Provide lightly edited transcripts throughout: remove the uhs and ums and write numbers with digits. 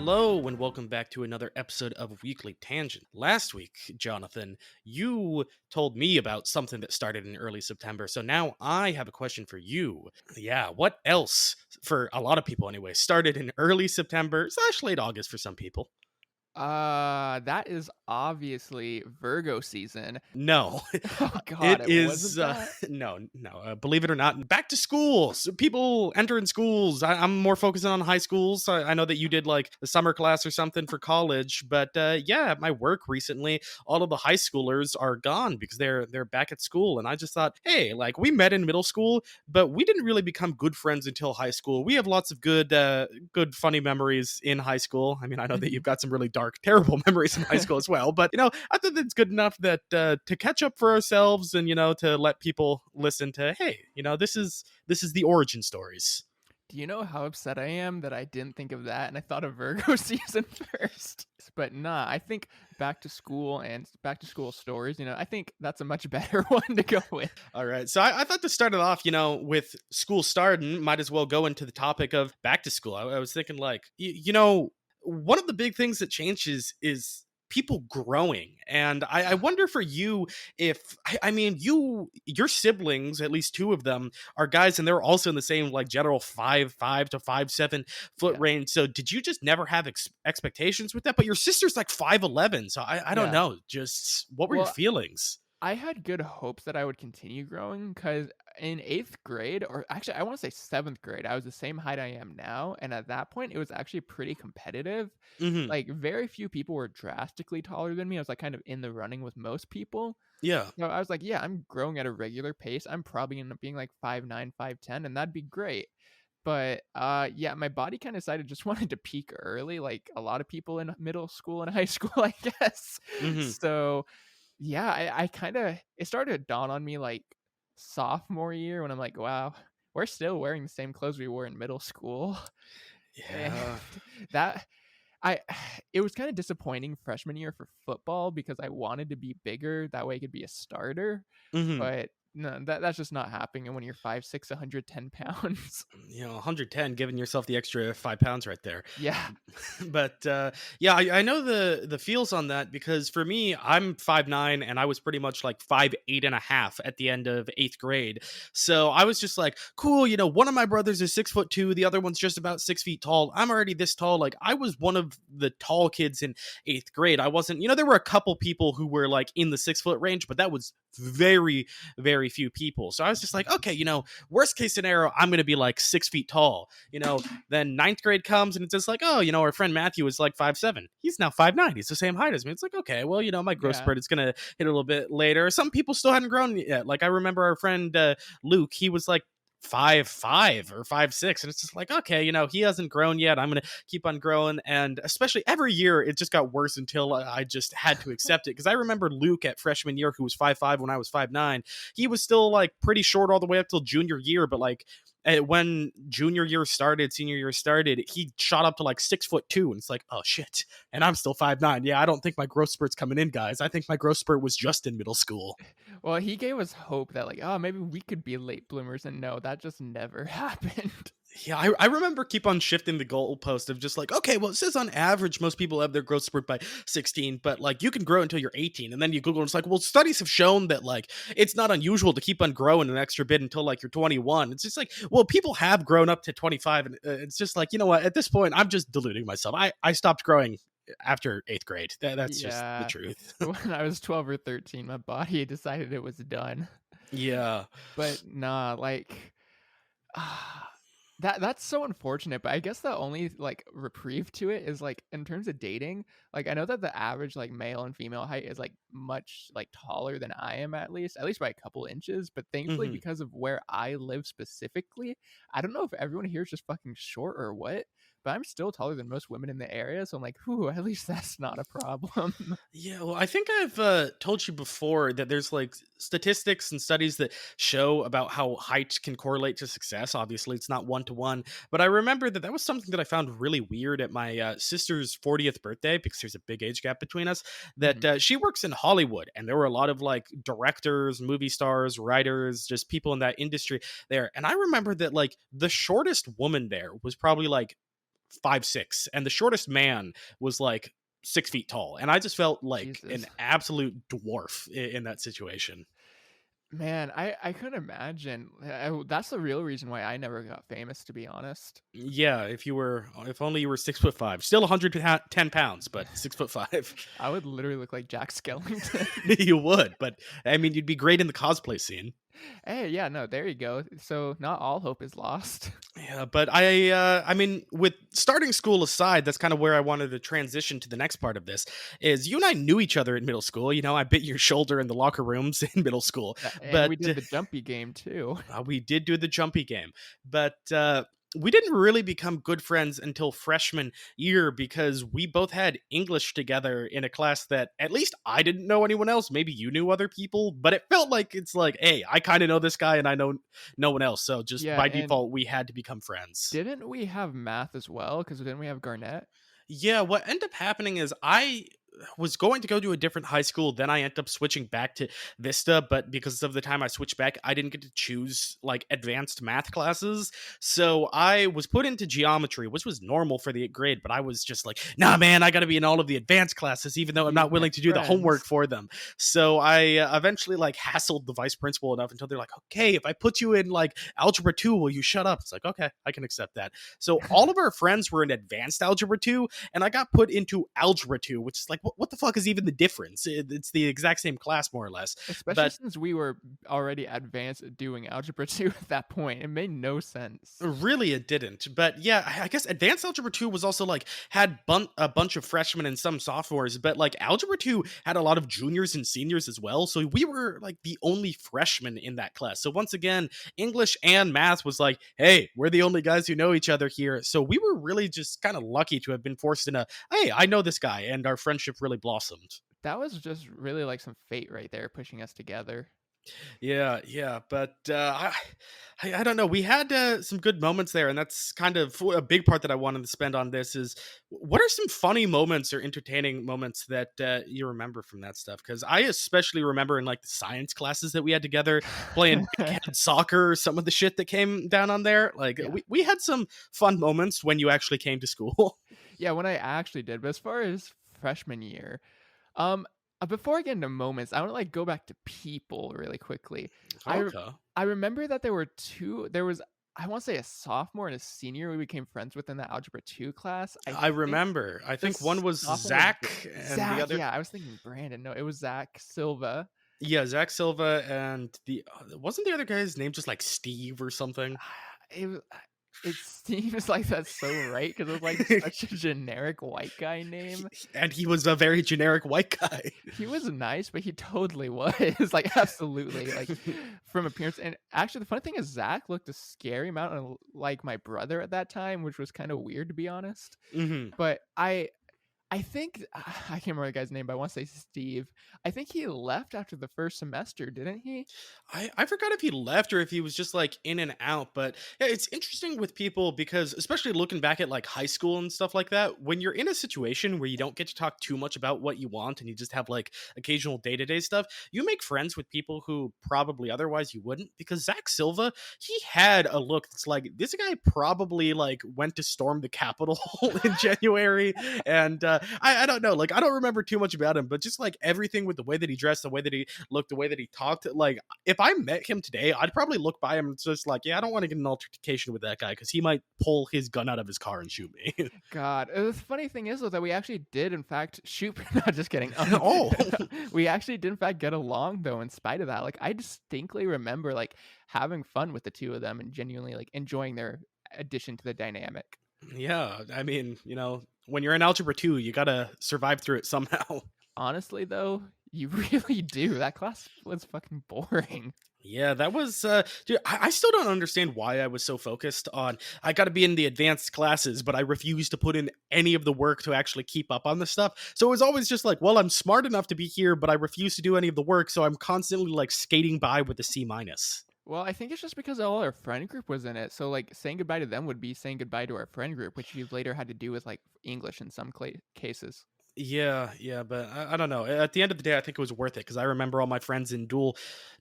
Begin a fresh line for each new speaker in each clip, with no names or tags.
Hello, and welcome back to another episode of Weekly Tangent. Last week, Jonathan, you told me about something that started in early September, so now I have a question for you. Yeah, what else, for a lot of people anyway, started in early September / late August for some people?
That is obviously Virgo season.
No,
Oh god,
it
it
is
wasn't that?
no. Believe it or not, back to school. So people entering schools. I'm more focusing on high schools. I know that you did like a summer class or something for college, but yeah, at my work recently, all of the high schoolers are gone because they're back at school, and I just thought, hey, like we met in middle school, but we didn't really become good friends until high school. We have lots of good funny memories in high school. I mean, I know that you've
Mhm.
got some really dark, terrible memories in high school as well, but I think it's good enough that to catch up for ourselves and to let people listen to, hey, this is the origin stories.
Do you know how upset I am that I didn't think of that and I thought of Virgo season first? But nah, I think back to school and back to school stories, I think that's a much better one to go with.
All right, so I thought to start it off, with school starting, might as well go into the topic of back to school. I was thinking like, one of the big things that changes is people growing, and I wonder for you if I mean your siblings, at least two of them, are guys, and they're also in the same like general 5'5" to 5'7"
Yeah.
range. So did you just never have expectations with that? But your sister's like 5'11", so I don't
Yeah.
know. Just what were your
Well,
feelings?
I had good hopes that I would continue growing because in 8th grade, or actually, I want to say 7th grade, I was the same height I am now. And at that point, it was actually pretty competitive.
Hmm.
Like, very few people were drastically taller than me. I was like kind of in the running with most people.
Yeah.
So I was like, yeah, I'm growing at a regular pace. I'm probably gonna end up being like 5'9", 5'10", and that'd be great. But yeah, my body kind of decided just wanted to peak early, like a lot of people in middle school and high school, I guess.
Hmm.
So yeah, I kind of it started to dawn on me like sophomore year when I'm like, wow, we're still wearing the same clothes we wore in middle school. And
Yeah.
that I it was kinda disappointing freshman year for football because I wanted to be bigger, that way I could be a starter,
Hmm.
but no, that's just not happening when you're 5'6", 110 pounds.
110, giving yourself the extra 5 pounds right there.
Yeah.
But yeah, I know the feels on that because for me, I'm 5'9", and I was pretty much like 5'8.5" at the end of 8th grade. So I was just like, cool, one of my brothers is 6'2", the other one's just about 6 feet tall. I'm already this tall. Like I was one of the tall kids in 8th grade. I wasn't, there were a couple people who were like in the 6 foot range, but that was very, very few people. So I was just like, okay, worst case scenario, I'm going to be like 6 feet tall. Then ninth grade comes and it's just like, oh, our friend Matthew is like 5'7". He's now 5'9". He's the same height as me. It's like, okay, well, my growth
Yeah.
spurt is going to hit a little bit later. Some people still hadn't grown yet. Like I remember our friend Luke, he was like 5'5" or 5'6", and it's just like, okay, he hasn't grown yet. I'm gonna keep on growing, and especially every year it just got worse until I just had to accept it. Because I remember Luke at freshman year, who was 5'5" when I was 5'9", he was still like pretty short all the way up till junior year, but like when junior year started, senior year started, he shot up to like 6'2", and it's like, oh shit, and I'm still 5'9". Yeah, I don't think my growth spurt's coming in, guys. I think my growth spurt was just in middle school.
Well, he gave us hope that like, "Oh, maybe we could be late bloomers," and no, that just never happened.
Yeah, I remember keep on shifting the goalpost of just like, okay, well, it says on average most people have their growth spurt by 16, but like you can grow until you're 18. And then you Google and it's like, well, studies have shown that like it's not unusual to keep on growing an extra bit until like you're 21. It's just like, well, people have grown up to 25. And it's just like, you know what? At this point, I'm just deluding myself. I stopped growing after 8th grade. That's just the
Yeah.
truth.
When I was 12 or 13, my body decided it was done.
Yeah.
But nah, like Ah, that's so unfortunate, but I guess the only, like, reprieve to it is, like, in terms of dating, like, I know that the average, like, male and female height is, like, much, like, taller than I am at least by a couple inches, but thankfully,
Hmm.
because of where I live specifically, I don't know if everyone here is just fucking short or what, but I'm still taller than most women in the area, so I'm like, "Whew, at least that's not a problem."
Yeah, well, I think I've told you before that there's like statistics and studies that show about how height can correlate to success. Obviously, it's not one to one, but I remember that that was something that I found really weird at my sister's 40th birthday because there's a big age gap between us. That
Mhm.
she works in Hollywood, and there were a lot of like directors, movie stars, writers, just people in that industry there. And I remember that like the shortest woman there was probably like 5'6", and the shortest man was like 6 feet tall, and I just felt like an
Jesus.
absolute dwarf in that situation.
Man, I couldn't imagine. That's the real reason why I never got famous, to be honest.
Yeah, if only you were 6'5", still 110 pounds, but 6'5".
I would literally look like Jack Skellington.
You would, but I mean, you'd be great in the cosplay scene.
Hey, yeah, no, there you go. So not all hope is lost.
Yeah, but I mean, with starting school aside, that's kind of where I wanted to transition to the next part of this. Is you and I knew each other in middle school. You know, I bit your shoulder in the locker rooms in middle school,
And
but
we did the jumpy game too.
we did do the jumpy game, but we didn't really become good friends until freshman year because we both had English together in a class that at least I didn't know anyone else. Maybe you knew other people, but it felt like it's like, hey, I kind of know this guy and I know no one else. So just
Yeah,
by
and
default, we had to become friends.
didn't we have math as well? Because didn't we have Garnett?
Yeah, what ended up happening is I was going to go to a different high school. Then I ended up switching back to Vista, but because of the time I switched back, I didn't get to choose like advanced math classes. So I was put into geometry, which was normal for the 8th grade, but I was just like, nah, man, I got to be in all of the advanced classes, even though I'm
These
not
are my
willing to do the homework
friends.
for them. So I eventually like hassled the vice principal enough until they're like, okay, if I put you in like algebra 2, will you shut up? It's like, okay, I can accept that. So all of our friends were in advanced algebra 2, and I got put into algebra 2, which is like, what the fuck is even the difference? It's the exact same class, more or less.
Especially
But
since we were already advanced at doing algebra 2 at that point. It made no sense.
really, it didn't. But yeah, I guess advanced algebra 2 was also like had a bunch of freshmen and some sophomores, but like algebra 2 had a lot of juniors and seniors as well. So we were like the only freshmen in that class. So once again, English and math was like, hey, we're the only guys who know each other here. So we were really just kind of lucky to have been forced in a, hey, I know this guy, and our friendship really blossomed.
That was just really like some fate right there pushing us together.
Yeah, yeah, but I don't know. We had some good moments there, and that's kind of a big part that I wanted to spend on this. Is what are some funny moments or entertaining moments that you remember from that stuff? Because I especially remember in like the science classes that we had together, playing big head soccer, some of the shit that came down on there. Like
Yeah.
we had some fun moments when you actually came to school.
Yeah, when I actually did. But as far as freshman year, um, before I get into moments, I want to like go back to people really quickly. I re-
Okay.
I remember that there were two. There was I want to say a sophomore and a senior we became friends with in the algebra 2 class. I
I
think
remember. I
the
think one was
sophomore was
Zach, and the
Zach.
other,
Yeah, I was thinking Brandon. No, it was Zach Silva.
yeah, Zach Silva, and the wasn't the other guy's name just like Steve or something?
It was, it seems like that's so right because it was like such a generic white guy name.
And he was a very generic white guy.
He was nice, but he totally was, like, absolutely, like, from appearance and actually, the funny thing is Zach looked a scary amount like my brother at that time, which was kinda weird, to be honest,
Hmm.
but I think I can't remember the guy's name, but I wanna say Steve. I think he left after the 1st semester, didn't he?
I forgot if he left or if he was just like in and out, but yeah, it's interesting with people because especially looking back at like high school and stuff like that, when you're in a situation where you don't get to talk too much about what you want and you just have like occasional day-to-day stuff, you make friends with people who probably otherwise you wouldn't. Because Zach Silva, he had a look that's like this guy probably like went to storm the Capitol in January, and I don't know, like I don't remember too much about him, but just like everything with the way that he dressed, the way that he looked, the way that he talked, like if I met him today, I'd probably look by him and just like, yeah, I don't want to get an altercation with that guy because he might pull his gun out of his car and shoot me.
God, the funny thing is though that we actually did in fact shoot not just kidding,
Oh,
we actually did in fact get along though in spite of that, like, I distinctly remember, like, having fun with the 2 of them and genuinely, like, enjoying their addition to the dynamic.
yeah. I mean, when you're in algebra 2, you gotta survive through it somehow.
Honestly though, you really do, that class was fucking boring.
Yeah, that was dude, I still don't understand why I was so focused on I gotta be in the advanced classes, but I refuse to put in any of the work to actually keep up on this stuff. So it was always just like, well, I'm smart enough to be here, but I refuse to do any of the work, so I'm constantly like skating by with a C minus.
Well, I think it's just because all our friend group was in it, so, like, saying goodbye to them would be saying goodbye to our friend group, which you later had to do with, like, English in some cases.
Yeah, but I don't know. At the end of the day, I think it was worth it because I remember all my friends in dual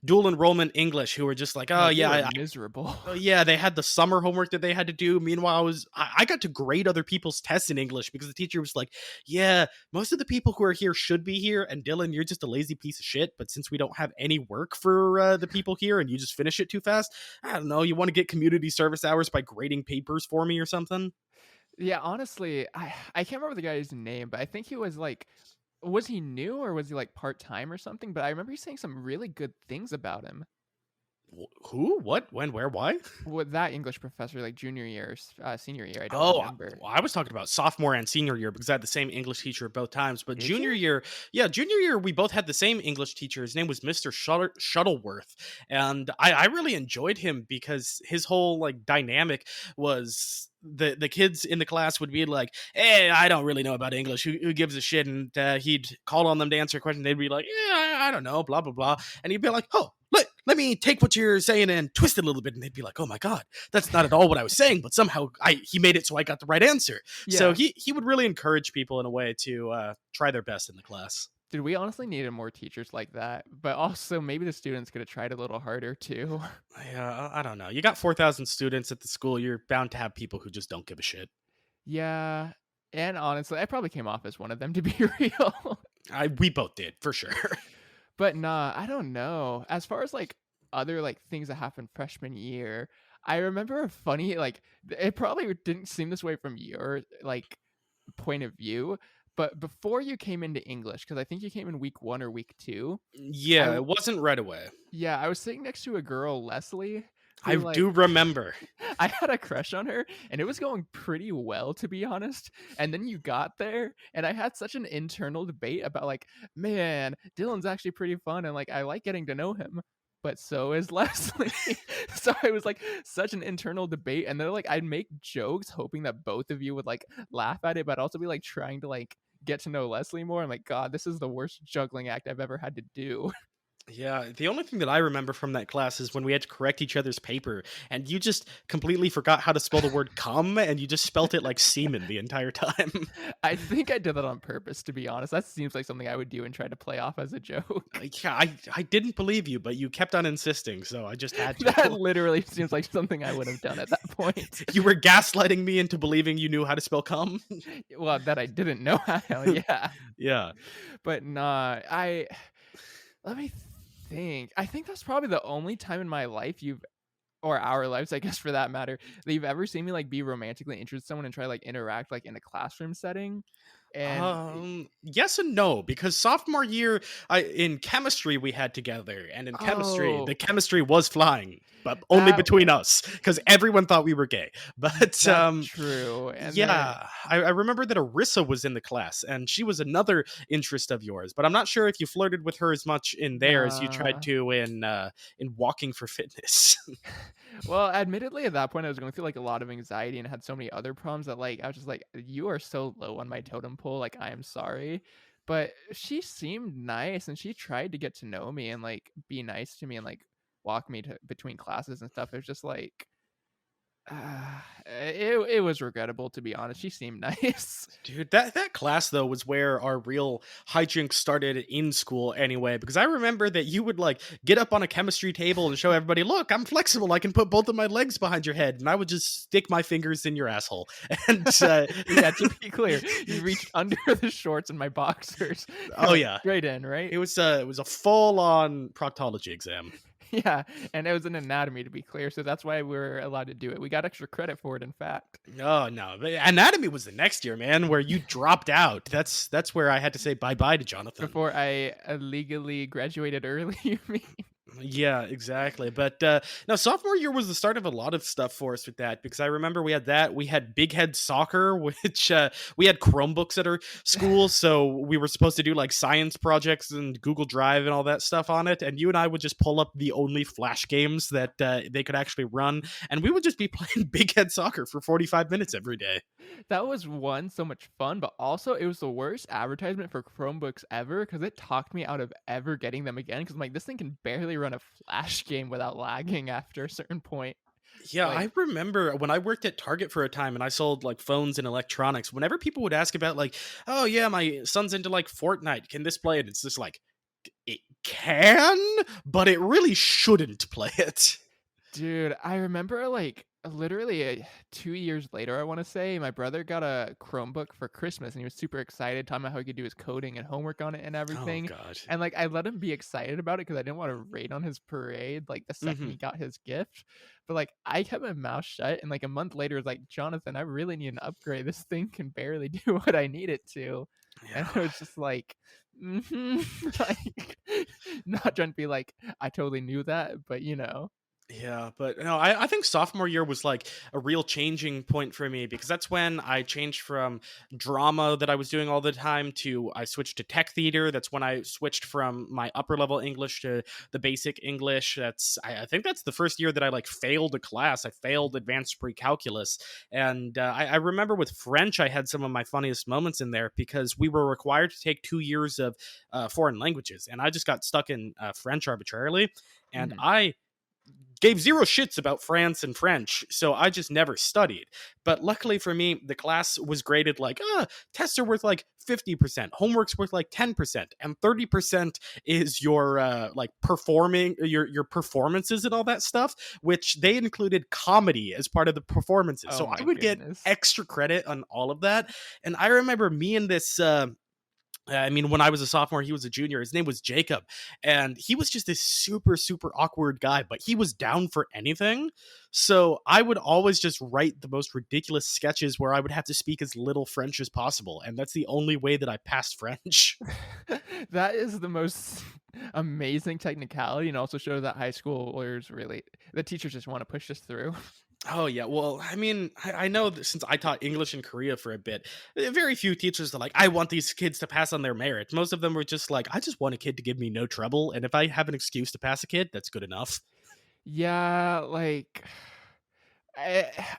enrollment English who were just like,
Oh,
"Oh
they
yeah,
were miserable.
oh, yeah, they had the summer homework that they had to do." Meanwhile, I got to grade other people's tests in English because the teacher was like, "Yeah, most of the people who are here should be here, and Dylan, you're just a lazy piece of shit. But since we don't have any work for the people here, and you just finish it too fast, I don't know. You want to get community service hours by grading papers for me or something?"
Yeah, honestly, I can't remember the guy's name, but I think he was like was he new or was he like part-time or something? But I remember you saying some really good things about him.
Who? What? When? Where? Why?
With that English professor, like junior year, senior year, I don't
Oh,
remember.
I was talking about sophomore and senior year because I had the same English teacher both times. But
Did
junior
you?
year, yeah, junior year, we both had the same English teacher. His name was Mr. Shuttleworth. And I really enjoyed him because his whole like dynamic was the kids in the class would be like, "Hey, I don't really know about English. Who gives a shit?" And he'd call on them to answer a question. They'd be like, "Yeah, I don't know, blah, blah, blah." And he'd be like, "Oh, let me take what you're saying and twist it a little bit." And they'd be like, "Oh my God, that's not at all what I was saying, but somehow I he made it so I got the right answer." So
Yeah.
he would really encourage people in a way to try their best in the class.
Dude, we honestly needed more teachers like that, but also maybe the students could have tried a little harder too.
Yeah, I don't know. You got 4,000 students at the school. You're bound to have people who just don't give a shit.
Yeah, and honestly, I probably came off as one of them to be real.
We both did for sure.
But nah, I don't know. As far as like other like things that happened freshman year, I remember a funny like it probably didn't seem this way from your like point of view, but before you came into English, because I think you came in week 1 or week 2, I
Yeah,
w-
it wasn't right away.
yeah, I was sitting next to a girl, Leslie,
I
who like
do remember.
I had a crush on her and it was going pretty well to be honest. And then you got there and I had such an internal debate about like, man, Dylan's actually pretty fun and like I like getting to know him. But so is Leslie. So it was like such an internal debate. And then like I'd make jokes hoping that both of you would like laugh at it, but also be like trying to like get to know Leslie more. I'm like, God, this is the worst juggling act I've ever had to do.
Yeah, the only thing that I remember from that class is when we had to correct each other's paper, and you just completely forgot how to spell the word "cum," and you just spelt it like semen the entire time.
I think I did that on purpose, to be honest. That seems like something I would do and try to play off as a joke.
Yeah, I didn't believe you, but you kept on insisting, so I just had
That
to.
literally seems like something I would have done at that point.
You were gaslighting me into believing you knew how to spell "cum."
Well, that I didn't know how, yeah.
Yeah.
But nah, I let me think. I think that's probably the only time in my life you've or our lives, I guess, for that matter, that you've ever seen me, like, be romantically interested in someone and try to, like, interact, like, in a classroom setting, and
Yes and no, because sophomore year, in chemistry we had together, and in chemistry, the
oh,
chemistry was flying, but only
that
between us, because everyone thought we were gay. But
that's true, and then
yeah, I remember that Arissa was in the class, and she was another interest of yours. But I'm not sure if you flirted with her as much in there as you tried
nah.
to in walking for fitness.
Well, admittedly, at that point, I was going through like a lot of anxiety and had so many other problems that like I was just like, "You are so low on my totem pole. Like, I am sorry." But she seemed nice, and she tried to get to know me and like be nice to me and like walk me to between classes and stuff. It was just like it was regrettable to be honest. She seemed nice.
Dude, that class though was where our real hijinks started in school anyway, because I remember that you would like get up on a chemistry table and show everybody, "Look, I'm flexible. I can put both of my legs behind your head." And I would just stick my fingers in your asshole. And
Yeah, to be clear, you reached under the shorts in my boxers and
oh
went
yeah,
straight in, right?
it was a full on proctology exam.
Yeah, and it was an anatomy to be clear, so that's why we're allowed to do it. We got extra credit for it, in fact.
Oh no, but anatomy was the next year, man, where you dropped out. That's where I had to say bye bye to Jonathan.
Before I legally graduated early, you mean?
Yeah, exactly. But no, sophomore year was the start of a lot of stuff for us with that because I remember we had that. We had Big Head Soccer, which we had Chromebooks at our school, so we were supposed to do like science projects and Google Drive and all that stuff on it. And you and I would just pull up the only Flash games that they could actually run, and we would just be playing Big Head Soccer for 45 minutes every day.
That was, 1, so much fun, but also it was the worst advertisement for Chromebooks ever because it talked me out of ever getting them again. Because 'cause I'm like, "This thing can barely run a Flash game without lagging after a certain point."
Yeah,
Like,
I remember when I worked at Target for a time and I sold like phones and electronics. Whenever people would ask about like, "Oh yeah, my son's into like Fortnite. Can this play it?" It's just like it can, but it really shouldn't play it.
dude, I remember, like, literally, 2 years later, I wanna say, my brother got a Chromebook for Christmas, and he was super excited, talking about how he could do his coding and homework on it and
Oh
everything,
god.
and, like, I let him be excited about it because I didn't wanna rain on his parade, like, the second
Hmm.
he got his gift, but, like, I kept my mouth shut, and, like, a month later, was like, "Jonathan, I really need an upgrade. This thing can barely do what I need it to." And
Yeah.
I was just like, "Mhm." Like, not trying to be like, "I totally knew that," but, you know.
Yeah, but no, I think sophomore year was like a real changing point for me because that's when I changed from drama that I was doing all the time to I switched to tech theater. That's when I switched from my upper level English to the basic English. I think that's the first year that I like failed a class. I failed advanced pre-calculus, and I remember with French I had some of my funniest moments in there because we were required to take 2 years of foreign languages, and I just got stuck in French arbitrarily, and
Mhm.
I gave zero shits about France and French, so I just never studied. But luckily for me, the class was graded like, tests are worth like 50%, homework's worth like 10%, and 30% is your like performing your performances and all that stuff, which they included comedy as part of the performances.
Oh
So I
my
would get
goodness.
extra credit on all of that. And I remember me and this I mean, when I was a sophomore, he was a junior. His name was Jacob, and he was just this super, super awkward guy, but he was down for anything. So I would always just write the most ridiculous sketches where I would have to speak as little French as possible, and that's the only way that I passed French.
That is the most amazing technicality and also shows that high schoolers really the teachers just wanna push us through.
Oh yeah, well, I mean, I know that since I taught English in Korea for a bit, very few teachers are like, "I want these kids to pass on their merit." Most of them were just like, "I just want a kid to give me no trouble, and if I have an excuse to pass a kid, that's good enough."
Yeah, like,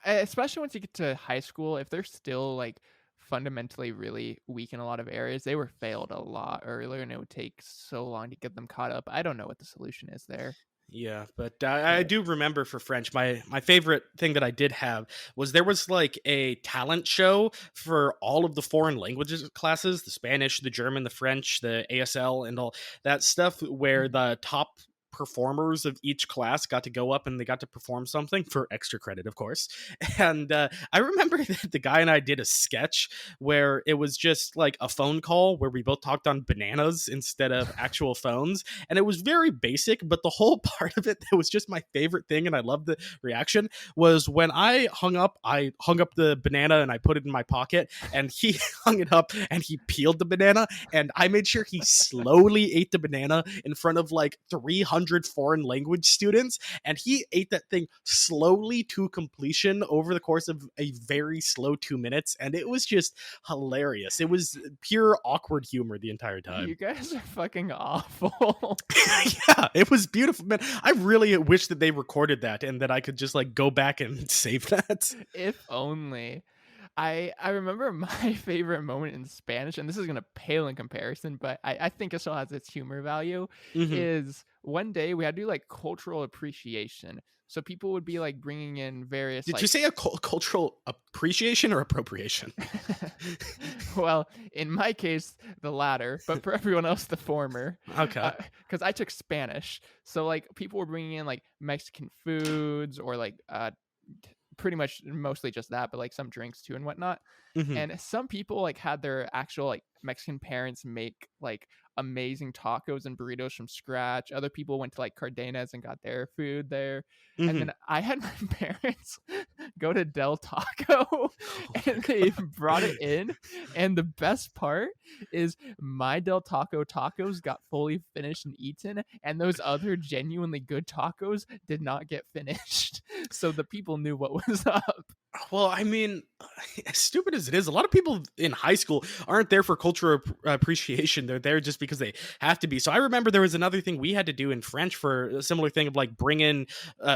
especially once you get to high school, if they're still, like, fundamentally really weak in a lot of areas, they were failed a lot earlier, and it would take so long to get them caught up. I don't know what the solution is there.
Yeah, but I
But
do remember for French, my favorite thing that I did have was there was like a talent show for all of the foreign languages classes, the Spanish, the German, the French, the ASL, and all that stuff, where
mhm.
the top performers of each class got to go up and they got to perform something for extra credit, of course. And I remember that the guy and I did a sketch where it was just like a phone call where we both talked on bananas instead of actual phones, and it was very basic, but the whole part of it that was just my favorite thing and I loved the reaction was when I hung up the banana and I put it in my pocket, and he hung it up and he peeled the banana, and I made sure he slowly ate the banana in front of like 300 foreign language students, and he ate that thing slowly to completion over the course of a very slow 2 minutes, and it was just hilarious. It was pure awkward humor the entire
You
time.
guys are fucking awful.
Yeah, it was beautiful, man. I really wish that they recorded that and that I could just like go back and save that.
If only. I remember my favorite moment in Spanish, and this is gonna pale in comparison, but I think it still has its humor value,
Hmm.
is one day we had to do, like, cultural appreciation. So people would be, like, bringing in various,
Did you
like
say a cultural appreciation or appropriation?
well, in my case, the latter, but for everyone else, the former,
Okay.
because I took Spanish. So, like, people were bringing in, like, Mexican foods or, like, pretty much mostly just that, but, like, some drinks too and whatnot.
Hmm.
And some people, like, had their actual, like, Mexican parents make, like, amazing tacos and burritos from scratch. Other people went to, like, Cardenas and got their food there. And
Hmm.
then I had my parents go to Del Taco,
Oh my
and they
god.
brought it in, and the best part is my Del Taco tacos got fully finished and eaten, and those other genuinely good tacos did not get finished. So the people knew what was up.
Well, I mean, as stupid as it is, a lot of people in high school aren't there for cultural appreciation. They're there just because they have to be. So I remember there was another thing we had to do in French for a similar thing of like bring in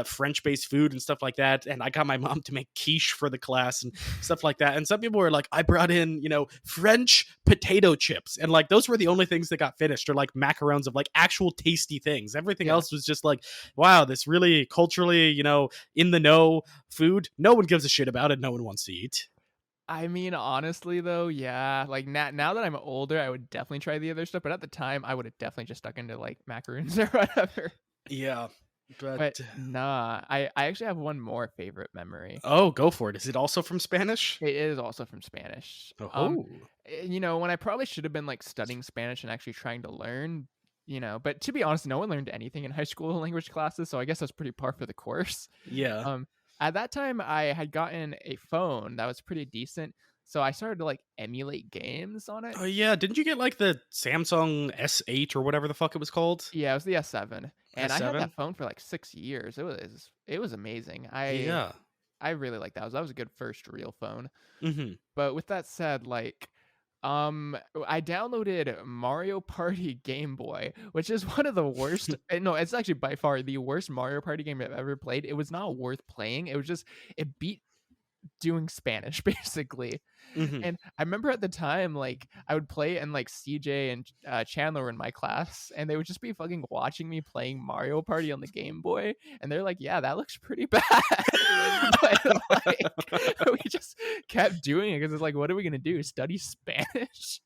French based food and stuff like that. And I got my mom to make quiche for the class and stuff like that. And some people were like, I brought in, French potato chips. And like those were the only things that got finished, or like macarons of like actual tasty things. Everything
Yeah.
else was just like, wow, this really culturally, in the know food. No one gives a shit about it. No one wants to eat.
I mean, honestly though, yeah, like now that I'm older, I would definitely try the other stuff, but at the time, I would have definitely just stuck into like macaroons or whatever.
Yeah. But
But nah, I actually have one more favorite memory.
oh, go for it. Is it also from Spanish?
It is also from Spanish.
Oh.
When I probably should have been like studying Spanish and actually trying to learn, but to be honest, no one learned anything in high school language classes, so I guess that's pretty par for the course.
Yeah.
Um, at that time, I had gotten a phone that was pretty decent, so I started to like emulate games on it.
Oh yeah, didn't you get like the Samsung S8 or whatever the fuck it was called?
Yeah, it was the S7, and I had
S7?
that phone for like 6 years. It was amazing.
Yeah.
I really liked that. That was a good first real phone.
Mhm.
But with that said, like, I downloaded Mario Party Game Boy, which is one of the worst. No, it's actually by far the worst Mario Party game I've ever played. It was not worth playing. It beat doing Spanish basically.
Mhm.
And I remember at the time, like, I would play and like CJ and Chandler were in my class, and they would just be fucking watching me playing Mario Party on the Game Boy, and they're like, "Yeah, that looks pretty bad," but like, we just kept doing it because it's like, what are we gonna do? Study Spanish?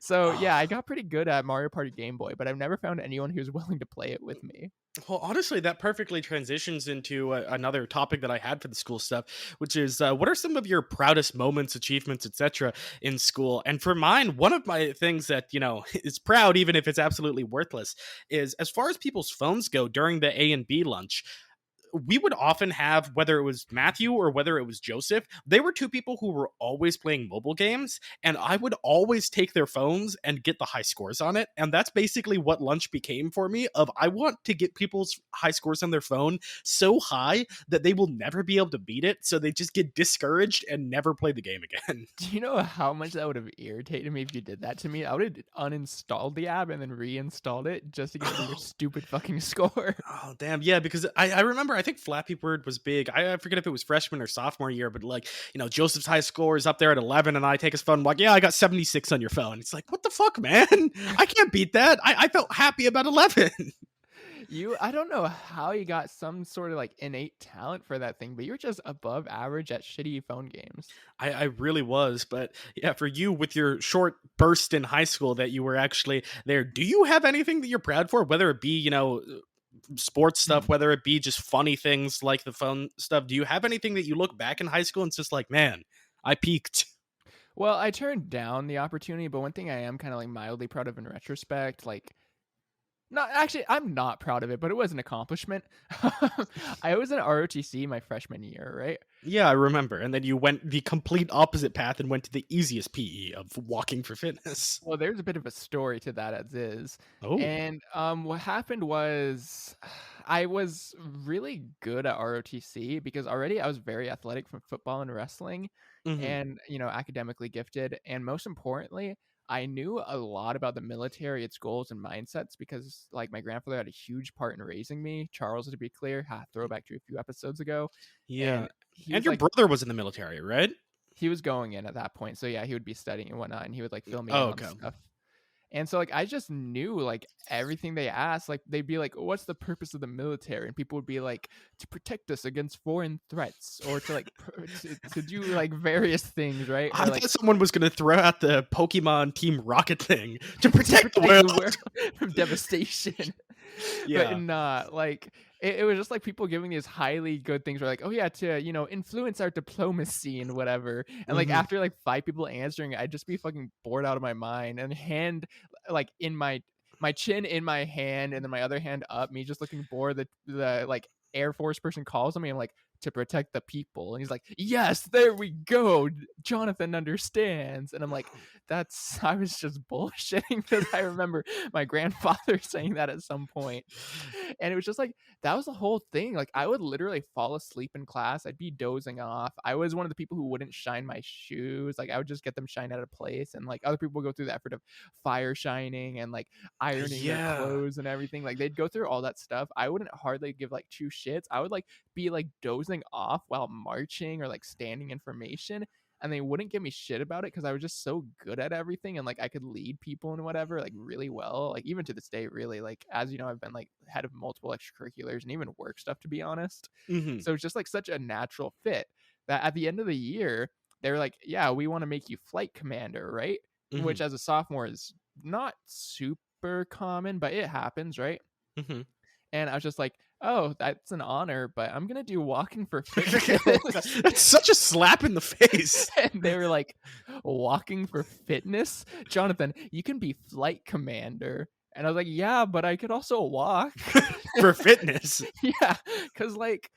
So yeah, I got pretty good at Mario Party Game Boy, but I've never found anyone who's willing to play it with me.
Well, honestly, that perfectly transitions into another topic that I had for the school stuff, which is what are some of your proudest moments, achievements, etc. in school? And for mine, one of my things that is proud, even if it's absolutely worthless, is as far as people's phones go during the A and B lunch. We would often have, whether it was Matthew or whether it was Joseph, they were two people who were always playing mobile games, and I would always take their phones and get the high scores on it. And that's basically what lunch became for me. Of I want to get people's high scores on their phone so high that they will never be able to beat it, so they just get discouraged and never play the game again.
Do you know how much that would have irritated me if you did that to me? I would have uninstalled the app and then reinstalled it just to get your stupid fucking score.
Oh damn, yeah, because I remember I think Flappy Bird was big. I forget if it was freshman or sophomore year, but like Joseph's high score is up there at 11, and I take his phone. I'm like, yeah, I got 76 on your phone. It's like, what the fuck, man? I can't beat that. I felt happy about 11.
I don't know how you got some sort of like innate talent for that thing, but you're just above average at shitty phone games.
I really was, but yeah, for you with your short burst in high school that you were actually there, do you have anything that you're proud for? Whether it be sports stuff,
Hmm.
whether it be just funny things like the phone stuff. Do you have anything that you look back in high school and it's just like, man, I peaked?
Well, I turned down the opportunity, but one thing I am kind of like mildly proud of in retrospect, like, not actually, I'm not proud of it, but it was an accomplishment. I was in ROTC my freshman year, right?
Yeah, I remember. And then you went the complete opposite path and went to the easiest PE of walking for fitness.
Well, there's a bit of a story to that as is.
Oh.
And what happened was I was really good at ROTC because already I was very athletic from football and wrestling
Hmm.
and, academically gifted. And most importantly, I knew a lot about the military, its goals and mindsets because like my grandfather had a huge part in raising me. Charles, to be clear, throwback to a few episodes ago.
Yeah.
And he
And
was
your
like,
brother was in the military, right?
he was going in at that point. So yeah, he would be studying and whatnot, and he would like fill me in
Oh,
on
okay.
stuff. And so like I just knew like everything they asked, like they'd be like, "What's the purpose of the military?" And people would be like, "To protect us against foreign threats, or to like to do like various things, right?"
I
Or like
thought someone was going to throw out the Pokemon Team Rocket thing to
to
protect the
protect the
world.
world from devastation. But
Yeah.
not like it was just like people giving these highly good things were like, oh yeah, to influence our diplomacy and whatever. And like
Hmm.
after like five people answering, I'd just be fucking bored out of my mind and like in my chin in my hand and then my other hand up, me just looking bored. The like Air Force person calls on me. I'm like, to protect the people. And he's like, yes, there we go. Jonathan understands. And I'm like, I was just bullshitting because I remember my grandfather saying that at some point. And it was just like, that was the whole thing. Like, I would literally fall asleep in class. I'd be dozing off. I was one of the people who wouldn't shine my shoes. Like, I would just get them shined out of place. And like, other people would go through the effort of fire shining and like ironing their
Yeah.
clothes and everything. Like, they'd go through all that stuff. I wouldn't hardly give like two shits. I would like be like dozing posing off while marching or like standing in formation, and they wouldn't give me shit about it because I was just so good at everything and like I could lead people and whatever like really well. Like even to this day, really, like as you know, I've been like head of multiple extracurriculars and even work stuff to be honest.
Mhm.
So it's just like such a natural fit that at the end of the year, they're like, yeah, we want to make you flight commander, right? Which
Mhm.
as a sophomore is not super common, but it happens, right?
Mhm.
And I was just like, "Oh, that's an honor, but I'm gonna do walking for fitness."
That's such a slap in the face.
And they were like, "Walking for fitness? Jonathan, you can be flight commander." And I was like, "Yeah, but I could also walk."
For fitness.
Yeah, because like,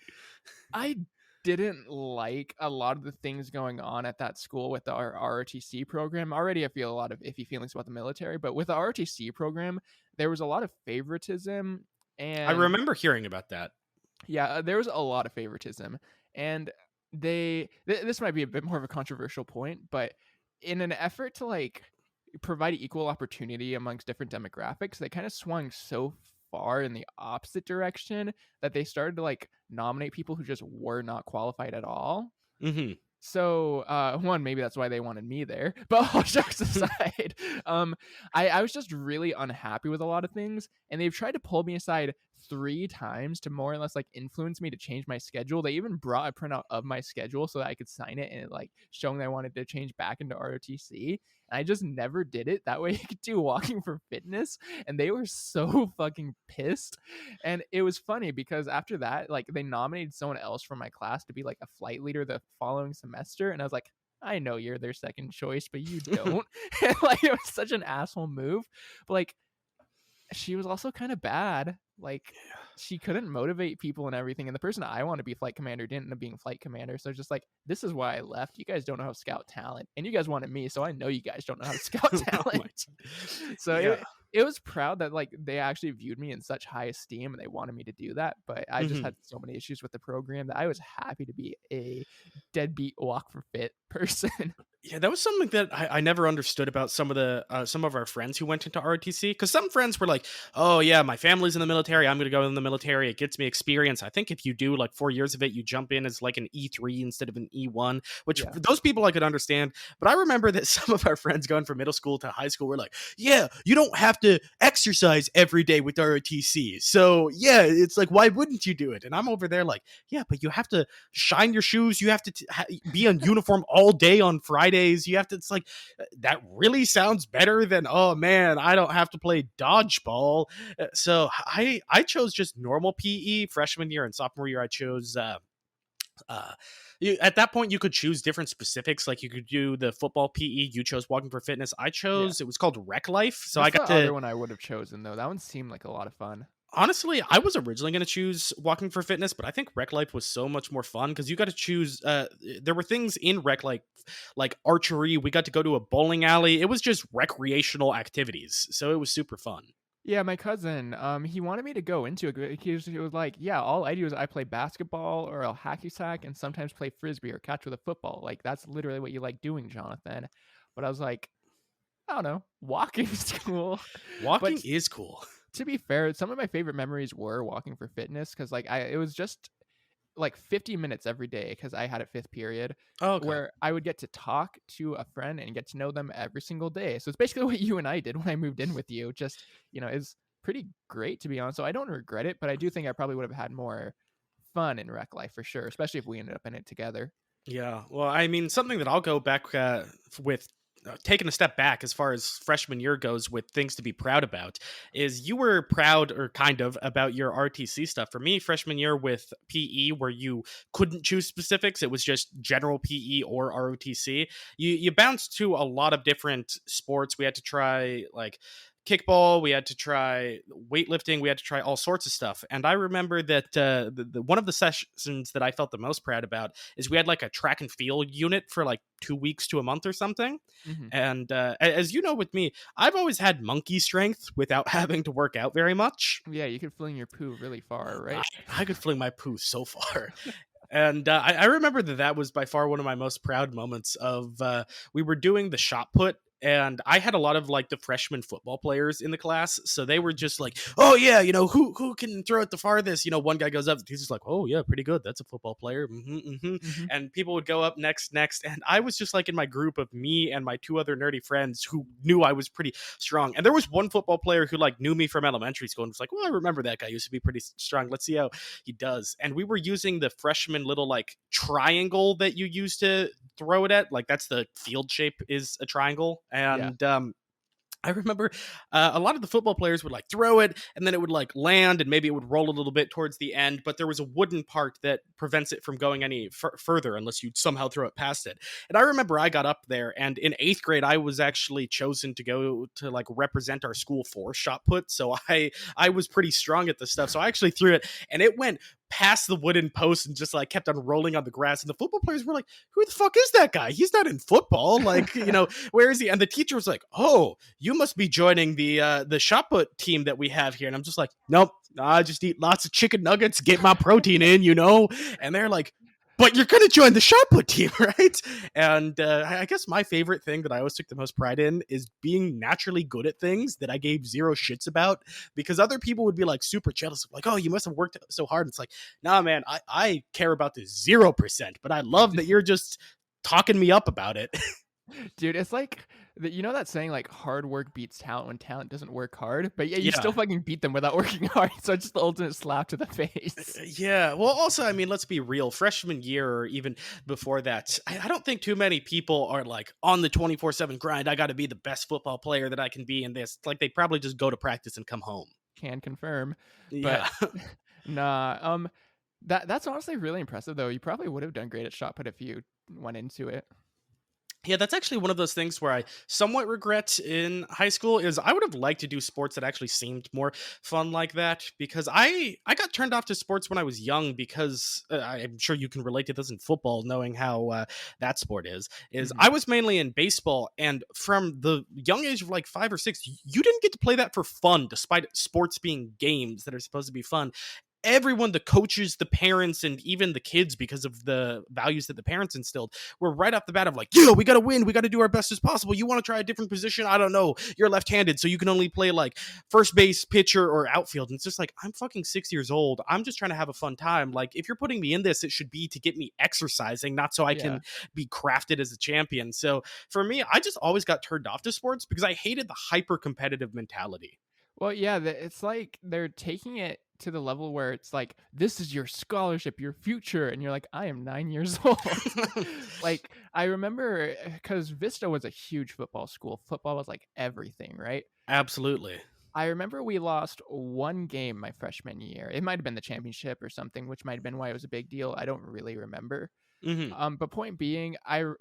I didn't like a lot of the things going on at that school with our ROTC program. Already, I feel a lot of iffy feelings about the military, but with the ROTC program, there was a lot of favoritism
I
and
remember hearing about that.
yeah, there was a lot of favoritism, and this might be a bit more of a controversial point, but in an effort to like provide equal opportunity amongst different demographics, they kind of swung so far in the opposite direction that they started to like nominate people who just were not qualified at all.
Mhm.
So, one, maybe that's why they wanted me there. But all jokes aside, I was just really unhappy with a lot of things, and they've tried to pull me aside 3 times to more or less like influence me to change my schedule. They even brought a printout of my schedule so that I could sign it and it, like showing that I wanted to change back into ROTC. And I just never did it. That way I could do walking for fitness. And they were so fucking pissed. And it was funny because after that, like they nominated someone else from my class to be like a flight leader the following semester. And I was like, I know you're their second choice, but you don't. And like it was such an asshole move. But like she was also kind of bad. Like she couldn't motivate people and everything. And the person I want to be flight commander didn't end up being flight commander. So it's just like, this is why I left. You guys don't know how to scout talent. And you guys wanted me, so I know you guys don't know how to scout
Oh my
talent. So
yeah.
it was proud that like they actually viewed me in such high esteem and they wanted me to do that. But I just
Mhm.
had so many issues with the program that I was happy to be a deadbeat walk for fit person.
Yeah, that was something that I never understood about some of our friends who went into ROTC. Because some friends were like, "Oh yeah, my family's in the military. I'm going to go in the military. It gets me experience. I think if you do like 4 years of it, you jump in as like an E3 instead of an E1." Which
Yeah.
for those people I could understand. But I remember that some of our friends going from middle school to high school were like, "Yeah, you don't have to exercise every day with ROTC. So yeah, it's like why wouldn't you do it?" And I'm over there like, "Yeah, but you have to shine your shoes. You have to be on uniform all day on Fridays. You have to." It's like that really sounds better than oh man, I don't have to play dodgeball. So I chose just normal PE freshman year and sophomore year. I chose. Uh, at that point, you could choose different specifics. Like you could do the football PE. You chose walking for fitness. I
Yeah.
chose it was called Rec Life. So I
That's the
got to
other one I would have chosen though. That one seemed like a lot of fun.
honestly, I was originally going to choose walking for fitness, but I think Rec Life was so much more fun because you got to choose. There were things in Rec Life like archery. We got to go to a bowling alley. It was just recreational activities, so it was super fun.
Yeah, my cousin, he wanted me to go into it. He was like, "Yeah, all I do is I play basketball or I'll hacky sack and sometimes play frisbee or catch with a football. Like that's literally what you like doing, Jonathan." But I was like, I don't know, walking's cool.
Walking
But
is cool.
to be fair, some of my favorite memories were walking for fitness because like it was just like 50 minutes every day because I had a fifth period
Oh, okay.
where I would get to talk to a friend and get to know them every single day. So it's basically what you and I did when I moved in with you. Just, is pretty great to be honest. So I don't regret it, but I do think I probably would have had more fun in rec life for sure, especially if we ended up in it together.
Yeah. Well, I mean, something that I'll go back with. Taking a step back as far as freshman year goes with things to be proud about is you were proud or kind of about your RTC stuff. For me, freshman year with PE where you couldn't choose specifics, it was just general PE or ROTC. You bounced to a lot of different sports. We had to try like kickball, we had to try weightlifting, we had to try all sorts of stuff. And I remember that one of the sessions that I felt the most proud about is we had like a track and field unit for like 2 weeks to a month or something.
Hmm.
And as you know, with me, I've always had monkey strength without having to work out very much.
Yeah, you could fling your poo really far,
I,
right?
I could fling my poo so far. And I remember that was by far one of my most proud moments of we were doing the shot put. and I had a lot of like the freshman football players in the class, so they were just like, "Oh yeah, who can throw it the farthest?" One guy goes up, he's just like, "Oh yeah, pretty good. That's a football player."
Mhm.
And people would go up next, and I was just like in my group of me and my two other nerdy friends who knew I was pretty strong. And there was one football player who like knew me from elementary school and was like, "Well, I remember that guy used to be pretty strong. Let's see how he does." And we were using the freshman little like triangle that you use to throw it at. Like that's the field shape is a triangle.
Yeah.
And I remember a lot of the football players would like throw it and then it would like land and maybe it would roll a little bit towards the end, but there was a wooden part that prevents it from going any further unless you somehow throw it past it. And I remember I got up there and in 8th grade, I was actually chosen to go to like represent our school for shot put. So I was pretty strong at this stuff. So I actually threw it and it went past the wooden post and just like kept on rolling on the grass. And the football players were like, "Who the fuck is that guy? He's not in football. Like, where is he?" And the teacher was like, "Oh, you must be joining the shot put team that we have here." And I'm just like, "Nope, I just eat lots of chicken nuggets, get my protein in." And they're like, "But you're gonna join the shot put team, right?" And I guess my favorite thing that I always took the most pride in is being naturally good at things that I gave zero shits about, because other people would be like super jealous of like, "Oh, you must have worked so hard." And it's like, nah, man, I care about this 0%, but I love that you're just talking me up about it.
Dude, it's like that saying like hard work beats talent when talent doesn't work hard, but yeah, you still
Yeah.
fucking beat them without working hard. So it's just the ultimate slap to the face.
Yeah. Well, also, I mean, let's be real. Freshman year or even before that, I don't think too many people are like on the 24/7 grind. I got to be the best football player that I can be in this. Like, they probably just go to practice and come home.
Can confirm. But
Yeah.
nah, that's honestly really impressive though. You probably would have done great at shot put if you went into it.
Yeah, that's actually one of those things where I somewhat regret in high school is I would have liked to do sports that actually seemed more fun like that, because I got turned off to sports when I was young because I'm sure you can relate to this in football, knowing how that sport is
Mhm.
I was mainly in baseball, and from the young age of like 5 or 6, you didn't get to play that for fun, despite sports being games that are supposed to be fun. Everyone, the coaches, the parents, and even the kids, because of the values that the parents instilled, were right off the bat of like, "Yeah, we got to win. We got to do our best as possible. You want to try a different position? I don't know. You're left-handed, so you can only play like first base, pitcher, or outfield." And it's just like, I'm fucking 6 years old. I'm just trying to have a fun time. Like, if you're putting me in this, it should be to get me exercising, not so I
Yeah.
can be crafted as a champion. So for me, I just always got turned off to sports because I hated the hyper competitive mentality.
Well, yeah, it's like they're taking it to the level where it's like, "This is your scholarship, your future," and you're like, "I am 9 years old." Like, I remember because Vista was a huge football school. Football was, like, everything, right?
Absolutely.
I remember we lost 1 game my freshman year. It might have been the championship or something, which might have been why it was a big deal. I don't really remember.
Hmm.
But point being, or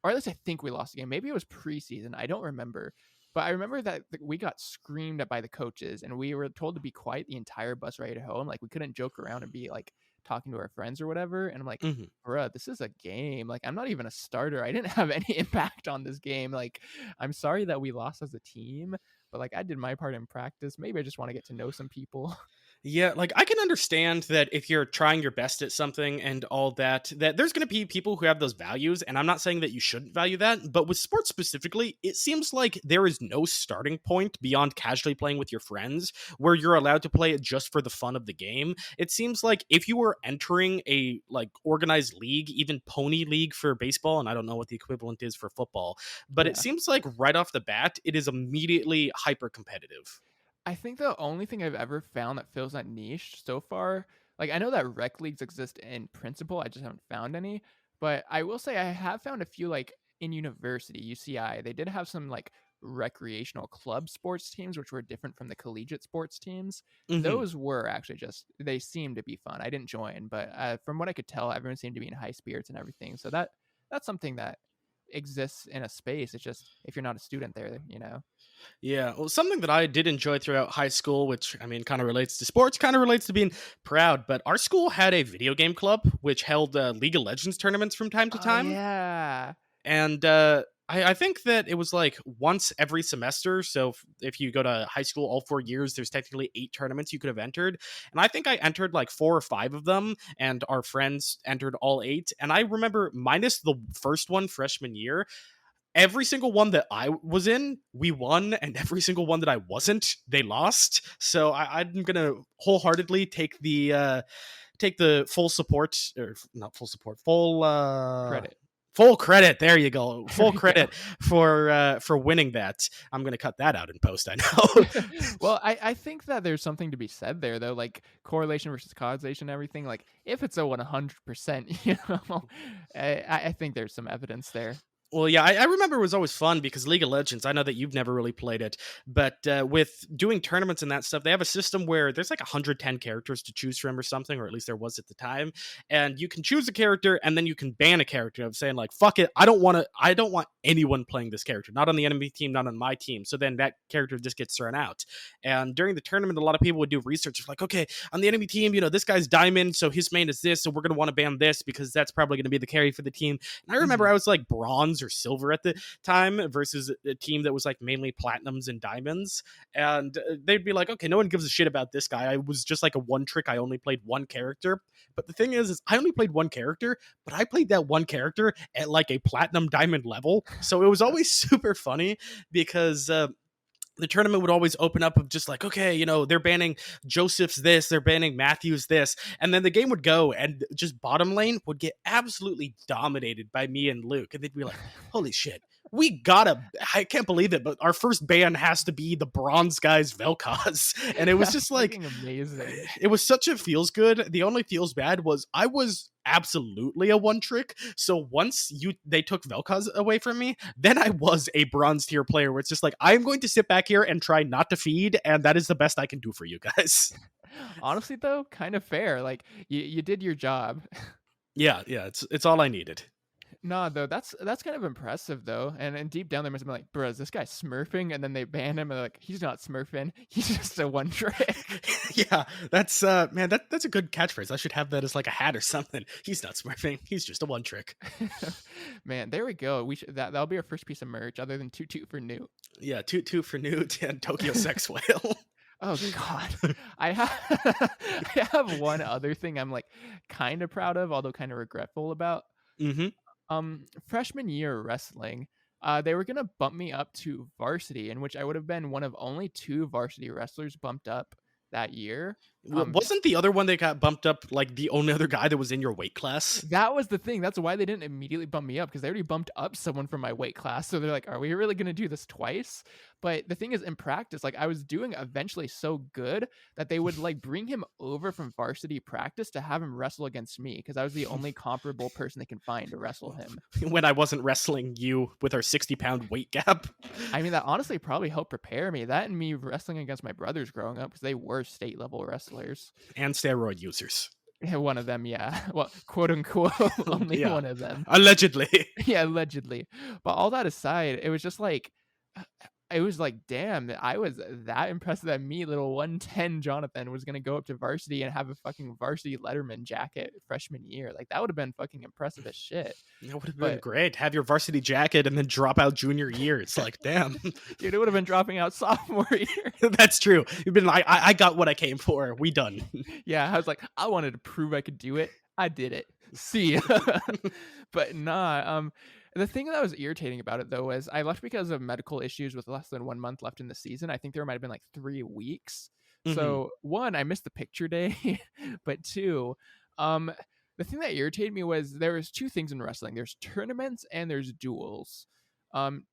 at least I think we lost the game. Maybe it was preseason. I don't remember. But I remember that we got screamed at by the coaches, and we were told to be quiet the entire bus ride home. Like we couldn't joke around and be like talking to our friends or whatever. And I'm like,
Hmm.
bruh, this is a game. Like I'm not even a starter. I didn't have any impact on this game. Like I'm sorry that we lost as a team, but like I did my part in practice. Maybe I just want to get to know some people.
Yeah, like I can understand that if you're trying your best at something and all that, that there's going to be people who have those values. And I'm not saying that you shouldn't value that. But with sports specifically, it seems like there is no starting point beyond casually playing with your friends where you're allowed to play it just for the fun of the game. It seems like if you were entering a like organized league, even pony league for baseball, and I don't know what the equivalent is for football, but it
Yeah.
seems like right off the bat, it is immediately hyper competitive.
I think the only thing I've ever found that fills that niche so far, like I know that rec leagues exist in principle, I just haven't found any. But I will say I have found a few like in university, UCI, they did have some like recreational club sports teams, which were different from the collegiate sports teams.
Hmm.
Those were actually just they seemed to be fun. I didn't join, but from what I could tell, everyone seemed to be in high spirits and everything. So that's something that exists in a space. It's just if you're not a student there.
Yeah, well, something that I did enjoy throughout high school, which I mean, kind of relates to sports, kind of relates to being proud, but our school had a video game club which held League of Legends tournaments from time to
Oh
time.
yeah.
And I think that it was like once every semester. So if you go to high school all 4 years, there's technically 8 tournaments you could have entered. And I think I entered like 4 or 5 of them, and our friends entered all 8. And I remember, minus the first one freshman year, every single one that I was in, we won, and every single one that I wasn't, they lost. So I'm gonna wholeheartedly take the full support, or not full support,
Credit.
full credit. There you go,
There
full
we go.
credit for winning that. I'm gonna cut that out in post. I know.
Well, I think that there's something to be said there though, like correlation versus causation and everything. Like if it's a 100%, I think there's some evidence there.
Well, yeah, I remember it was always fun because League of Legends, I know that you've never really played it, but with doing tournaments and that stuff, they have a system where there's like 110 characters to choose from or something, or at least there was at the time. And you can choose a character and then you can ban a character of saying, like, fuck it, I don't want anyone playing this character, not on the enemy team, not on my team. So then that character just gets thrown out. And during the tournament, a lot of people would do research of like, okay, on the enemy team, this guy's diamond, so his main is this, so we're going to want to ban this because that's probably going to be the carry for the team. And I remember
Mhm.
I was like bronze or silver at the time versus a team that was like mainly platinums and diamonds. And they'd be like, okay, no one gives a shit about this guy. I was just like a one trick. I only played one character. But the thing is I only played one character, but I played that one character at like a platinum diamond level. So it was always super funny because the tournament would always open up of just like, okay, they're banning Joseph's this, they're banning Matthews this, and then the game would go and just bottom lane would get absolutely dominated by me and Luke, and they'd be like, holy shit. I can't believe it, but our first ban has to be the bronze guy's Vel'Koz. And it was
That's
just like,
freaking amazing.
it was such a feels good. The only feels bad was I was absolutely a one trick. So once they took Vel'Koz away from me, then I was a bronze tier player where it's just like I'm going to sit back here and try not to feed, and that is the best I can do for you guys.
Honestly though, kind of fair. Like you did your job.
Yeah, yeah, it's all I needed.
Nah, though, that's kind of impressive though. And deep down they must have been like, bro, is this guy smurfing? And then they ban him and they're like, he's not smurfing. He's just a one trick.
Yeah, that's man, that's a good catchphrase. I should have that as like a hat or something. He's not smurfing. He's just a one trick.
Man, there we go. We should that'll be our first piece of merch other than toot toot for Newt.
Yeah, toot toot for Newt and Tokyo Sex Whale.
Oh god. I have I have one other thing I'm like kind of proud of, although kind of regretful about.
Hmm.
Freshman year wrestling, they were gonna bump me up to varsity, in which I would have been one of only two varsity wrestlers bumped up that year. S
Wasn't the other one that got bumped up like the only other guy that was in your weight class?
That was the thing. That's why they didn't immediately bump me up because they already bumped up someone from my weight class. So they're like, "Are we really gonna do this twice?" But the thing is, in practice, like I was doing eventually so good that they would like bring him over from varsity practice to have him wrestle against me because I was the only comparable person they can find to wrestle him.
When I wasn't wrestling you with our 60-pound weight gap.
I mean, that honestly probably helped prepare me. That and me wrestling against my brothers growing up because they were state level wrestlers.
And steroid users.
Yeah, one of them, yeah. Well, quote unquote, only
Yeah,
one of them.
allegedly.
Yeah, allegedly. But all that aside, it was just like, it was like, damn, I was that impressed that me, little 110 Jonathan, was gonna go up to varsity and have a fucking varsity Letterman jacket freshman year. Like that would have been fucking impressive as shit.
That would have been
But
great. Have your varsity jacket and then drop out junior year. It's like, damn.
dude, it would have been dropping out sophomore year.
That's true. You've been like, I got what I came for. We done.
Yeah, I was like, I wanted to prove I could do it. I did it. See ya. But nah, the thing that was irritating about it though was I left because of medical issues with less than 1 month left in the season. I think there might have been like 3 weeks.
Hmm.
So one, I missed the picture day, but two, um, the thing that irritated me was there was two things in wrestling. There's tournaments and there's duels.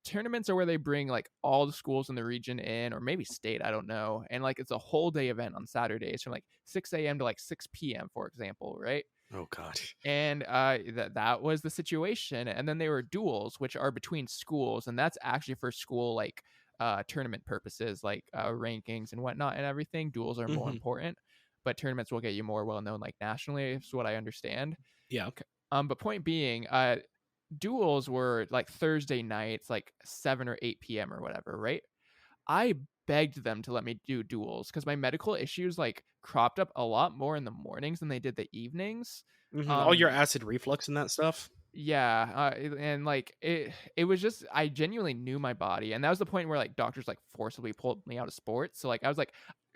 Tournaments are where they bring like all the schools in the region in, or maybe state, I don't know, and like it's a whole day event on Saturdays from like 6 a.m. to like 6 p.m. for example, right?
Oh, God.
And that was the situation. And then there were duels, which are between schools, and that's actually for school like tournament purposes, like rankings and whatnot and everything. Duels are more
Hmm.
important, but tournaments will get you more well known like nationally, is what I understand.
Yeah.
But point being, duels were like Thursday nights, like 7 or 8 p.m. or whatever, right? I begged them to let me do duels because my medical issues like cropped up a lot more in the mornings than they did the evenings.
All your
Um,
acid reflux and that stuff.
yeah, and like it was just I genuinely knew my body, and that was the point where like doctors like forcibly pulled me out of sports. So like I was like,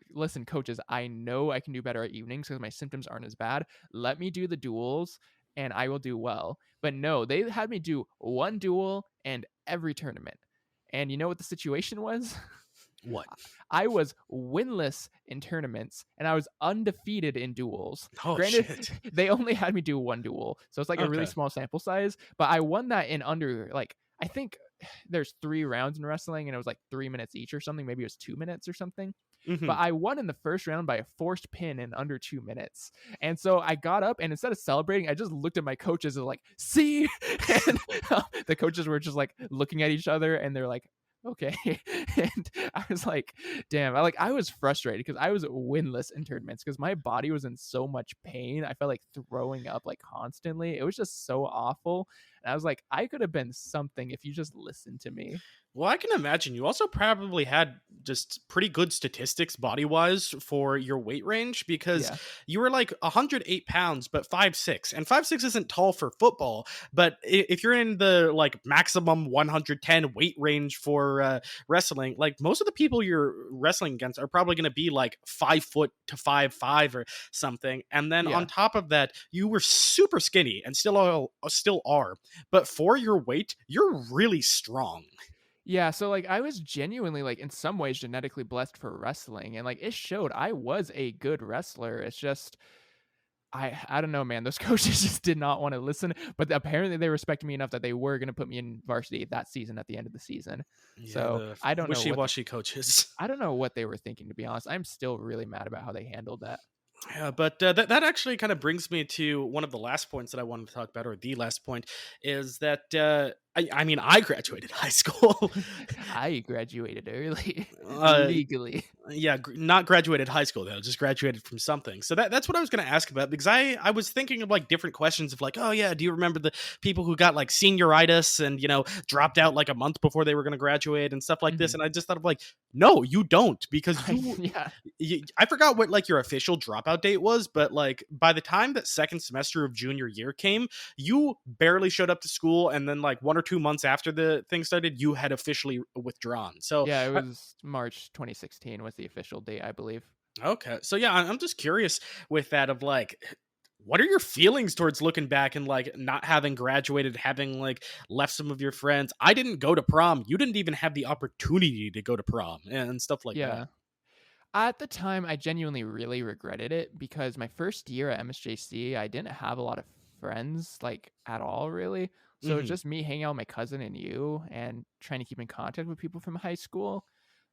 listen, coaches, I know I can do better at evenings because my symptoms aren't as bad. Let me do the duels. and I will do well. But no, they had me do one duel and every tournament. And you know what the situation was?
What?
I was winless in tournaments and I was undefeated in duels.
Oh
Granted,
shit.
they only had me do one duel, so it's like a really
Okay.
small sample size, but I won that in under like I think there's 3 rounds in wrestling and it was like 3 minutes each or something, maybe it was 2 minutes or something. But
Hmm.
I won in the first round by a forced pin in under 2 minutes. And so I got up and instead of celebrating, I just looked at my coaches and like, "See?" And the coaches were just like looking at each other and they're like, "Okay." And I was like, damn, I was frustrated because I was winless in tournaments because my body was in so much pain. I felt like throwing up like constantly. It was just so awful. And I was like, I could have been something if you just listened to me.
Well, I can imagine you also probably had just pretty good statistics body wise for your weight range because
Yeah.
you were like 108 pounds, but 5'6". And 5'6" isn't tall for football. But if you're in the like maximum 110 weight range for wrestling, like most of the people you're wrestling against are probably going to be like 5 foot to 5'5" or something. And then on
Yeah.
top of that, you were super skinny and still are. But for your weight, you're really strong.
Yeah, so, like, I was genuinely, like, in some ways genetically blessed for wrestling, and, like, it showed I was a good wrestler. It's just I don't know, man, those coaches just did not wanna listen, but apparently they respect me enough that they were gonna put me in varsity that season at the end of the season.
Yeah,
So,
the wishy-washy coaches.
I don't know what they were thinking, to be honest. I'm still really mad about how they handled that.
Yeah, but that actually kind of brings me to one of the last points that I wanted to talk about, or the last point, is that I mean I graduated high school.
I graduated early,
uh,
legally.
Yeah, not graduated high school though, just graduated from something. So that's what I was going to ask about because I was thinking of like different questions of like, oh yeah, do you remember the people who got like senioritis and dropped out like a month before they were going to graduate and stuff like this?
Mhm.
And I just thought of like, no, you don't because
Yeah.
I forgot what like your official dropout date was, but like by the time that second semester of junior year came, you barely showed up to school, and then like 1 or 2 months after the thing started, you had officially withdrawn. So
Yeah, it was March 2016 was the official date, I believe.
okay. So yeah, I'm just curious with that of like what are your feelings towards looking back and like not having graduated, having like left some of your friends? I didn't go to prom. You didn't even have the opportunity to go to prom and stuff like that.
Yeah. At the time, I genuinely really regretted it because my first year at MSJC, I didn't have a lot of friends, like, at all, really. So it was
Hmm.
just me hanging out with my cousin and you and trying to keep in contact with people from high school.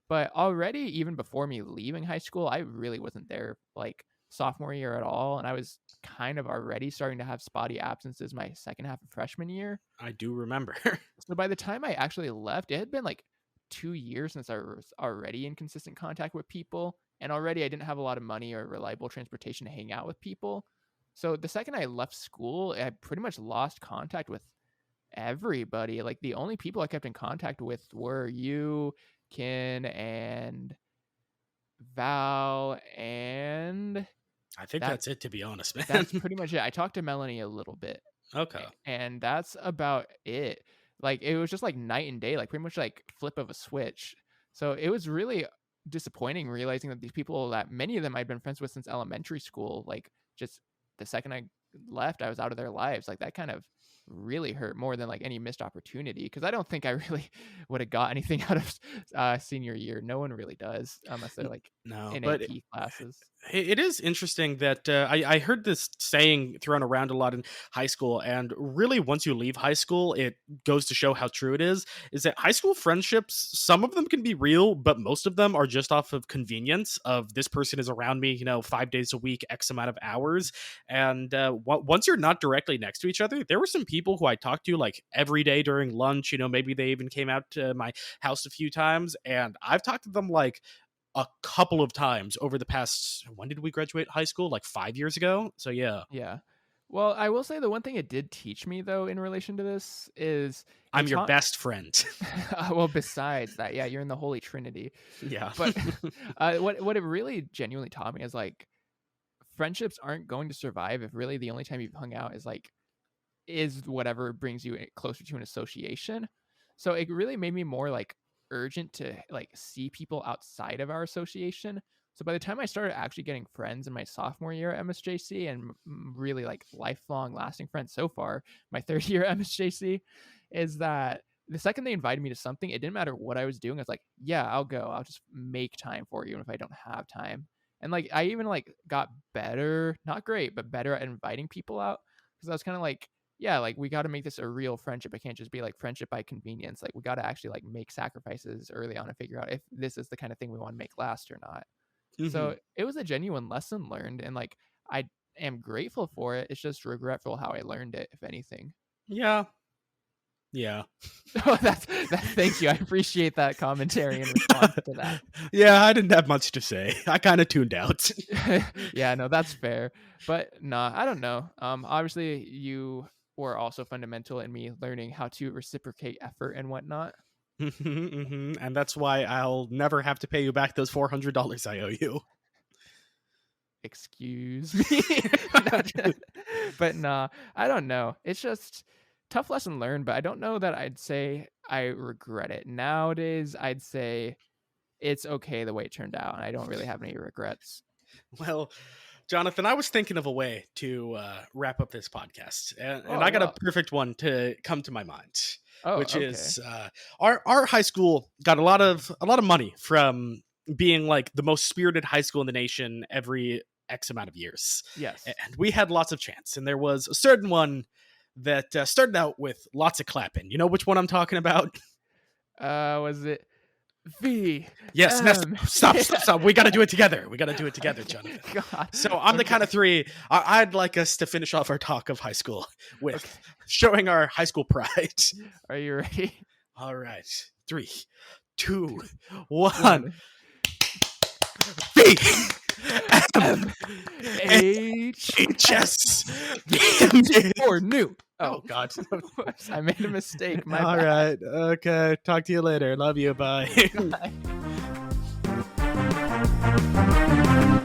But already, even before me leaving high school, I really wasn't there, like, sophomore year at all, and I was kind of already starting to have spotty absences my second half of freshman year.
I do remember.
So by the time I actually left, it had been like 2 years since I was already in consistent contact with people, and already I didn't have a lot of money or reliable transportation to hang out with people. So the second I left school, I pretty much lost contact with everybody. Like the only people I kept in contact with were you, Kin, and Val, and
I think
that
that's it to be honest,
that's
man.
pretty much it. I talked to Melanie a little bit.
Okay.
And that's about it. Like, it was just, like, night and day, like, pretty much, like, flip of a switch. So, it was really disappointing realizing that these people that many of them I'd been friends with since elementary school, like, just the second I left, I was out of their lives. Like, that kind of really hurt more than, like, any missed opportunity. Because I don't think I really would've got anything out of, senior year. No one really does unless they're, like,
No,
in
but
AP classes.
it is interesting that I heard this saying thrown around a lot in high school, and really, once you leave high school, it goes to show how true it is. Is that high school friendships? Some of them can be real, but most of them are just off of convenience. Of this person is around me, 5 days a week, X amount of hours, and once you're not directly next to each other, there were some people who I talked to like every day during lunch. Maybe they even came out to my house a few times, and I've talked to them like a couple of times over the past when did we graduate high school? Like 5 years ago? So, yeah.
Yeah. Well, I will say the one thing it did teach me, though, in relation to this is it
I'm your
taught
best friend.
well, besides that, yeah, you're in the Holy Trinity.
Yeah.
But, what it really genuinely taught me is, like, friendships aren't going to survive if really the only time you've hung out is whatever brings you closer to an association. So it really made me more, like, urgent to, like, see people outside of our association. So by the time I started actually getting friends in my sophomore year at MSJC and really like lifelong lasting friends so far, my third year at MSJC, is that the second they invited me to something, it didn't matter what I was doing. I was like, yeah, I'll go. I'll just make time for you, even if I don't have time. And like I even like got better, not great, but better at inviting people out because I was kind of like, yeah, like we got to make this a real friendship. It can't just be like friendship by convenience. Like we got to actually like make sacrifices early on and figure out if this is the kind of thing we want to make last or not.
Hmm.
So it was a genuine lesson learned, and like I am grateful for it. It's just regretful how I learned it, if anything.
Yeah. Yeah.
Oh, that. Thank you. I appreciate that commentary in response to that.
Yeah, I didn't have much to say. I kind of tuned out.
Yeah, no, that's fair. But nah, I don't know. Obviously you were also fundamental in me learning how to reciprocate effort and whatnot.
And that's why I'll never have to pay you back those $400 I owe you.
Excuse me. But nah, I don't know. It's just tough lesson learned, but I don't know that I'd say I regret it. Nowadays, I'd say it's okay the way it turned out, and I don't really have any regrets.
Well, Jonathan, I was thinking of a way to wrap up this podcast, and
Oh,
I got a
well.
perfect one to come to my mind,
Oh,
which
okay.
is our high school got a lot of money from being like the most spirited high school in the nation every X amount of years,
Yes.
and we had lots of chants, and there was a certain one that started out with lots of clapping. You know which one I'm talking about?
Was it V
Yes, Nestor.
M?
Stop, stop, stop. We got to do it together. We got to do it together, Jonathan.
God.
So on the count
Okay.
of three, I'd like us to finish off our talk of high school with
Okay.
showing our high school pride.
Are you ready?
All right. 3, 2, 1.
One.
B M
M H
H
S.
S.
Or new.
Oh
Oh,
God.
I made a mistake. My
All
bad.
right. Okay. Talk to you later. Love you. Bye.
Bye.